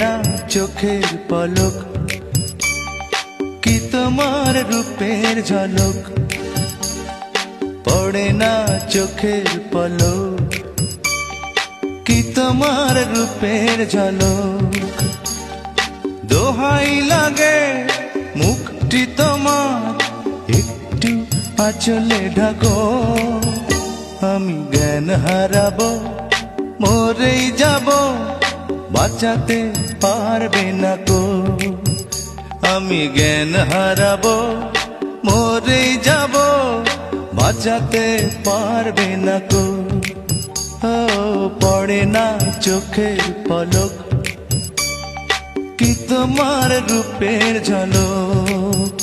না চোখের পলক, কি তোমার রূপের ঝলক। পড়ে না চোখের পলক, কি তোমার রূপের ঝলক। দোহাই লাগে মুখটি তোমার, একটু আঁচলে ঢাকো। আমি জ্ঞান হারাবো, মরেই যাব, বাঁচাতে পারবে না কো। আমি জ্ঞান হারাবো, মরেই যাব, বাঁচাতে পারবে না কো। ও পড়ে না চোখের পলক, কি তোমার রূপের ঝলক।